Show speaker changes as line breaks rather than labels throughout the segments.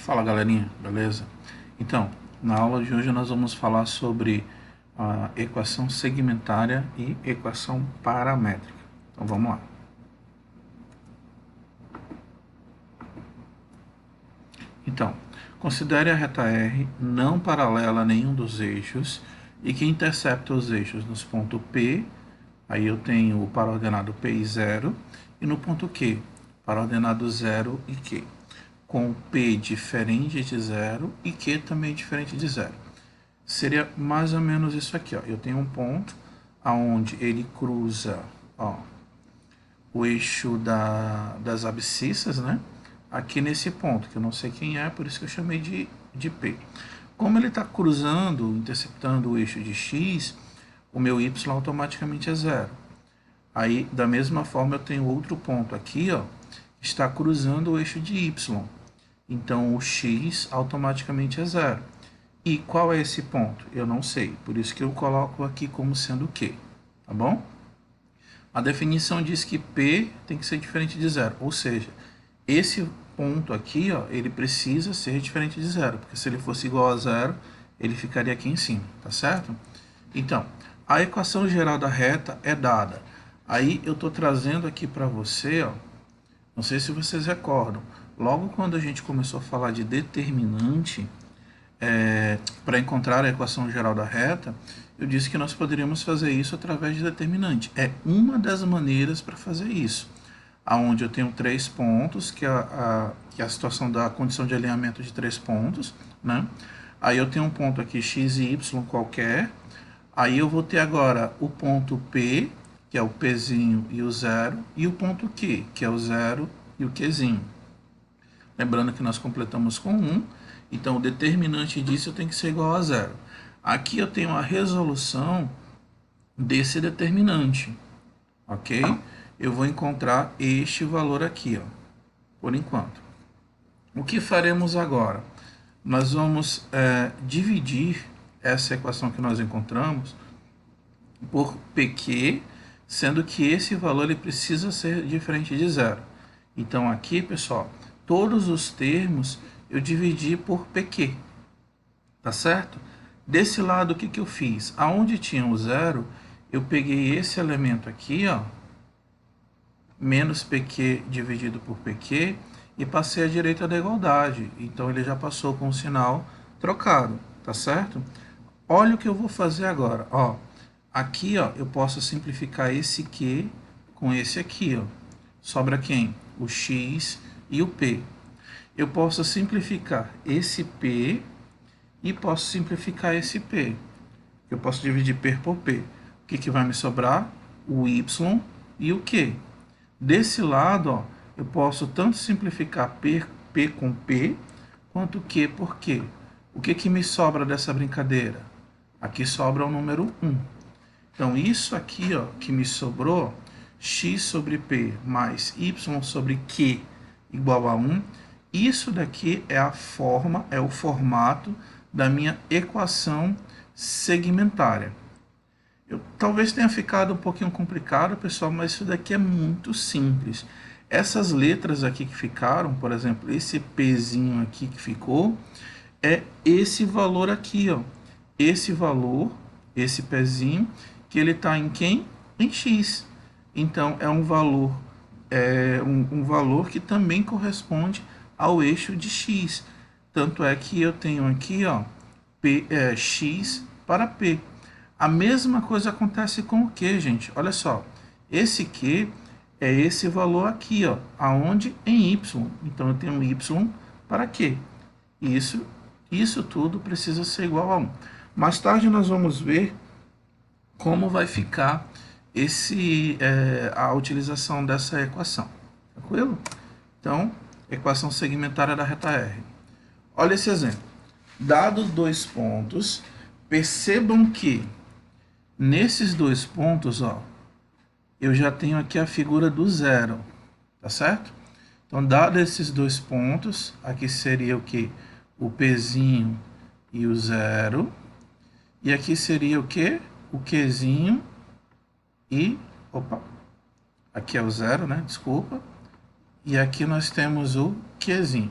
Fala galerinha, beleza? Então, na aula de hoje nós vamos falar sobre a equação segmentária e equação paramétrica. Então vamos lá. Então, considere a reta R não paralela a nenhum dos eixos e que intercepta os eixos nos pontos P, aí eu tenho o paraordenado P e 0, e no ponto Q, paraordenado 0 e Q, com P diferente de 0 e Q também diferente de 0. Seria mais ou menos isso aqui, ó. Eu tenho um ponto aonde ele cruza, ó, o eixo das abscissas, né? Aqui nesse ponto, que eu não sei quem é, por isso que eu chamei de P. Como ele está cruzando, interceptando o eixo de X, o meu Y automaticamente é 0. Aí, da mesma forma, eu tenho outro ponto aqui, ó, que está cruzando o eixo de Y. Então, o X automaticamente é 0. E qual é esse ponto? Eu não sei, por isso que eu coloco aqui como sendo Q, tá bom? A definição diz que P tem que ser diferente de 0, ou seja, esse ponto aqui, ó, ele precisa ser diferente de 0, porque se ele fosse igual a 0, ele ficaria aqui em cima, tá certo? Então, a equação geral da reta é dada. Aí eu estou trazendo aqui para você, ó, não sei se vocês recordam, logo quando a gente começou a falar de determinante, para encontrar a equação geral da reta, eu disse que nós poderíamos fazer isso através de determinante. É uma das maneiras para fazer isso. Onde eu tenho 3 pontos, que é a situação da condição de alinhamento de 3 pontos, né? Aí eu tenho um ponto aqui x e y qualquer. Aí eu vou ter agora o ponto P, que é o Pzinho e o 0, e o ponto Q, que é o 0 e o Qzinho. Lembrando que nós completamos com 1, então o determinante disso tem que ser igual a 0. Aqui eu tenho a resolução desse determinante, ok? Eu vou encontrar este valor aqui, ó, por enquanto. O que faremos agora? Nós vamos dividir essa equação que nós encontramos por PQ, sendo que esse valor ele precisa ser diferente de 0. Então aqui, pessoal, todos os termos eu dividi por PQ, tá certo? Desse lado, o que eu fiz? Aonde tinha o 0, eu peguei esse elemento aqui, ó, menos PQ dividido por PQ, e passei à direita da igualdade. Então ele já passou com o sinal trocado, tá certo? Olha o que eu vou fazer agora, ó. Aqui, ó, eu posso simplificar esse Q com esse aqui, ó. Sobra quem? O X e o P. Eu posso simplificar esse P e posso simplificar esse P. Eu posso dividir P por P. O que vai me sobrar? O Y e o Q. Desse lado, ó, eu posso tanto simplificar P com P, quanto Q por Q. O que me sobra dessa brincadeira? Aqui sobra o número 1. Então, isso aqui, ó, que me sobrou, x sobre P mais y sobre Q igual a 1, isso daqui é a forma, é o formato da minha equação segmentária. Talvez tenha ficado um pouquinho complicado, pessoal, mas isso daqui é muito simples. Essas letras aqui que ficaram, por exemplo, esse Pzinho aqui que ficou, é esse valor aqui, ó. Esse valor, esse Pzinho, que ele está em quem? Em X. Então, é um valor, um valor que também corresponde ao eixo de X. Tanto é que eu tenho aqui, ó, X para P. A mesma coisa acontece com o Q, gente. Olha só, esse Q é esse valor aqui, ó, aonde em Y. Então eu tenho Y para Q. Isso tudo precisa ser igual a 1. Mais tarde nós vamos ver como vai ficar a utilização dessa equação. Tranquilo? Então, equação segmentária da reta R. Olha esse exemplo. Dados 2 pontos, percebam que nesses 2 pontos, ó, eu já tenho aqui a figura do 0, tá certo? Então, dado esses 2 pontos, aqui seria o que? O Pzinho e o 0. E aqui seria o que? O Qzinho e... Opa! Aqui é o 0, né? Desculpa. E aqui nós temos o Qzinho.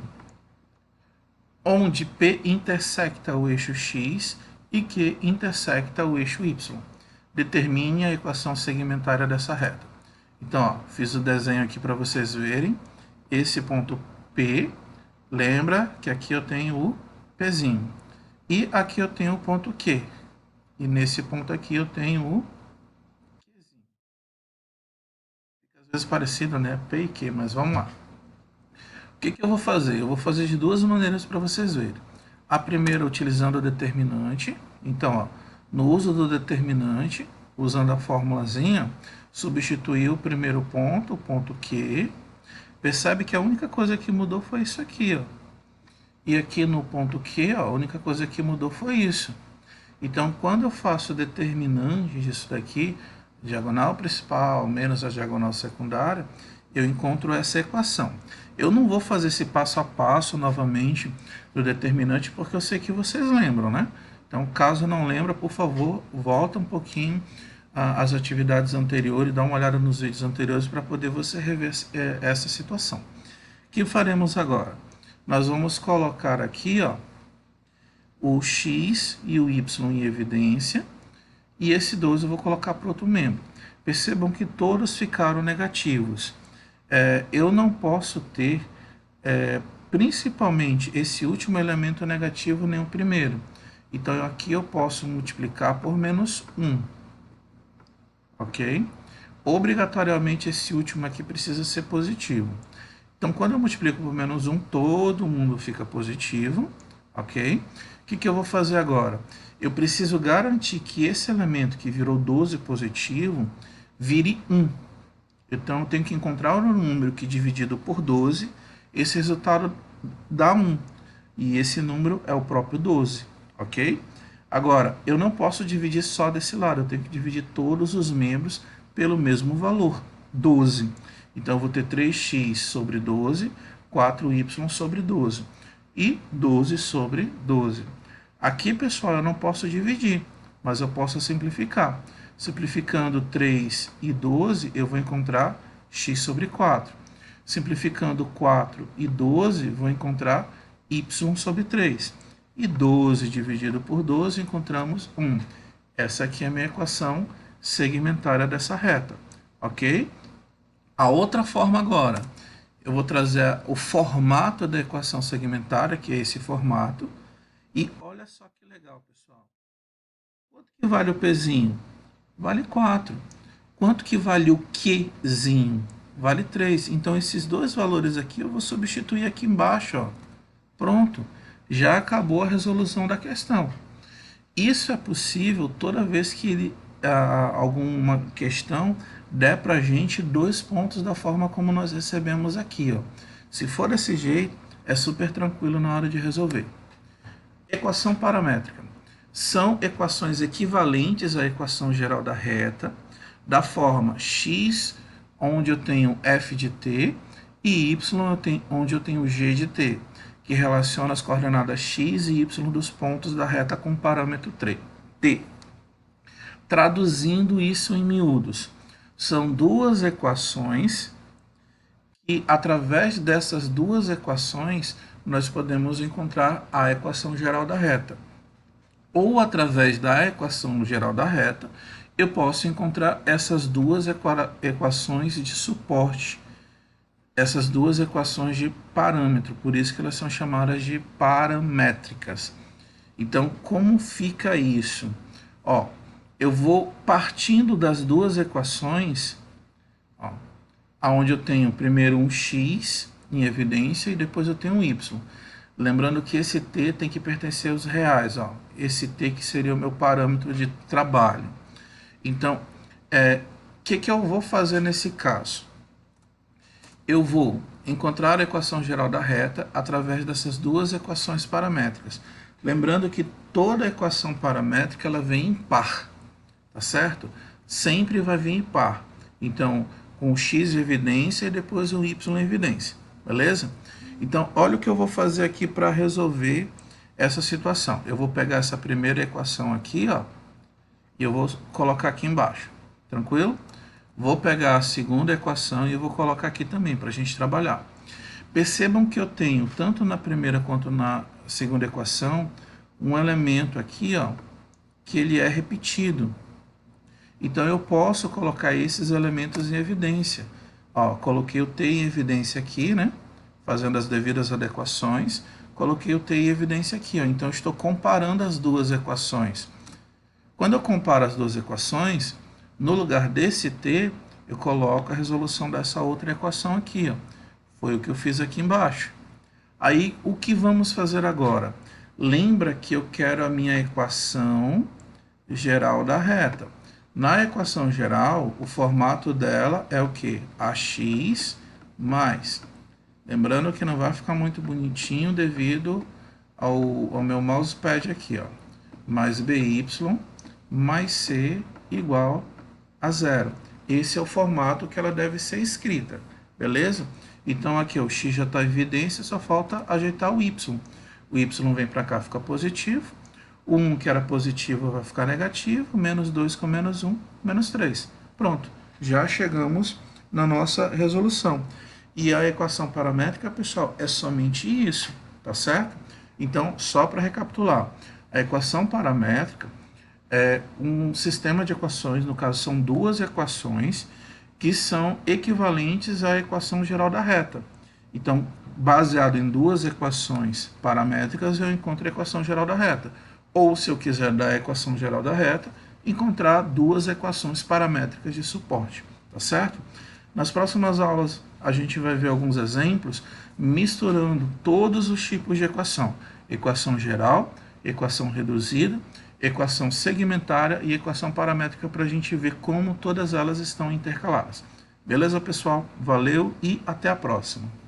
onde P intersecta o eixo X e Q intersecta o eixo Y. Determine a equação segmentária dessa reta. Então, ó, fiz o desenho aqui para vocês verem. Esse ponto P, lembra que aqui eu tenho o Pzinho. E aqui eu tenho o ponto Q. E nesse ponto aqui eu tenho o Qzinho. Fica às vezes parecido, né? P e Q, mas vamos lá. O que eu vou fazer? Eu vou fazer de duas maneiras para vocês verem. A primeira, utilizando o determinante. Então, ó, no uso do determinante, usando a formulazinha, substituir o primeiro ponto, o ponto Q. Percebe que a única coisa que mudou foi isso aqui, ó. E aqui no ponto Q, ó, a única coisa que mudou foi isso. Então, quando eu faço o determinante disso daqui, diagonal principal menos a diagonal secundária, eu encontro essa equação. Eu não vou fazer esse passo a passo novamente do determinante, porque eu sei que vocês lembram, né? Então, caso não lembra, por favor, volta um pouquinho às atividades anteriores, dá uma olhada nos vídeos anteriores para poder você rever essa situação. O que faremos agora? Nós vamos colocar aqui, ó, o X e o Y em evidência, e esse 12 eu vou colocar para outro membro. Percebam que todos ficaram negativos. Eu não posso ter, principalmente, esse último elemento negativo nem o primeiro. Então, aqui eu posso multiplicar por menos 1. Ok? Obrigatoriamente, esse último aqui precisa ser positivo. Então, quando eu multiplico por menos 1, todo mundo fica positivo. Ok? O que eu vou fazer agora? Eu preciso garantir que esse elemento que virou 12 positivo vire 1. Então, eu tenho que encontrar o número que dividido por 12, esse resultado dá 1. E esse número é o próprio 12, ok? Agora, eu não posso dividir só desse lado, eu tenho que dividir todos os membros pelo mesmo valor, 12. Então, eu vou ter 3x sobre 12, 4y sobre 12 e 12 sobre 12. Aqui, pessoal, eu não posso dividir, mas eu posso simplificar. Simplificando 3 e 12, eu vou encontrar x sobre 4. Simplificando 4 e 12, vou encontrar y sobre 3. E 12 dividido por 12, encontramos 1. Essa aqui é a minha equação segmentária dessa reta, ok? A outra forma agora, eu vou trazer o formato da equação segmentária, que é esse formato. E olha só que legal, pessoal. Quanto que vale o Pzinho? Vale 4. Quanto que vale o Qzinho? Vale 3. Então, esses dois valores aqui eu vou substituir aqui embaixo, ó. Pronto. Já acabou a resolução da questão. Isso é possível toda vez que alguma questão der para a gente 2 pontos da forma como nós recebemos aqui, ó. Se for desse jeito, é super tranquilo na hora de resolver. Equação paramétrica. São equações equivalentes à equação geral da reta, da forma x, onde eu tenho f de t, e y, onde eu tenho g de t, que relaciona as coordenadas x e y dos pontos da reta com o parâmetro t. Traduzindo isso em miúdos, são duas equações e, através dessas duas equações, nós podemos encontrar a equação geral da reta. Ou, através da equação geral da reta, eu posso encontrar essas duas equações de suporte, essas duas equações de parâmetro, por isso que elas são chamadas de paramétricas. Então, como fica isso? Ó, eu vou partindo das duas equações, ó, onde eu tenho primeiro um x em evidência e depois eu tenho um y. Lembrando que esse t tem que pertencer aos reais, ó. Esse t que seria o meu parâmetro de trabalho. Então, que eu vou fazer nesse caso? Eu vou encontrar a equação geral da reta através dessas duas equações paramétricas. Lembrando que toda equação paramétrica ela vem em par, tá certo? Sempre vai vir em par. Então, com o x em evidência e depois o y em evidência, beleza? Então, olha o que eu vou fazer aqui para resolver essa situação. Eu vou pegar essa primeira equação aqui, ó, e eu vou colocar aqui embaixo, tranquilo? Vou pegar a segunda equação e eu vou colocar aqui também para a gente trabalhar. Percebam que eu tenho, tanto na primeira quanto na segunda equação, um elemento aqui, ó, que ele é repetido. Então, eu posso colocar esses elementos em evidência. Ó, coloquei o t em evidência aqui, né? Fazendo as devidas adequações. Coloquei o t em evidência aqui, ó. Então, eu estou comparando as duas equações. Quando eu comparo as duas equações, no lugar desse t, eu coloco a resolução dessa outra equação aqui, ó. Foi o que eu fiz aqui embaixo. Aí, o que vamos fazer agora? Lembra que eu quero a minha equação geral da reta. Na equação geral, o formato dela é o quê? AX mais. Lembrando que não vai ficar muito bonitinho devido ao meu mousepad aqui, ó. Mais BY mais C igual a zero. Esse é o formato que ela deve ser escrita, beleza? Então aqui ó, o x já está em evidência, só falta ajeitar o y. O y vem para cá, fica positivo. O 1 que era positivo vai ficar negativo, menos 2 com menos 1, menos 3. Pronto, já chegamos na nossa resolução. E a equação paramétrica, pessoal, é somente isso, tá certo? Então, só para recapitular, a equação paramétrica é um sistema de equações, no caso são duas equações, que são equivalentes à equação geral da reta. Então, baseado em duas equações paramétricas, eu encontro a equação geral da reta. Ou, se eu quiser da equação geral da reta, encontrar duas equações paramétricas de suporte, tá certo? Nas próximas aulas, a gente vai ver alguns exemplos misturando todos os tipos de equação. Equação geral, equação reduzida, equação segmentária e equação paramétrica para a gente ver como todas elas estão intercaladas. Beleza, pessoal? Valeu e até a próxima!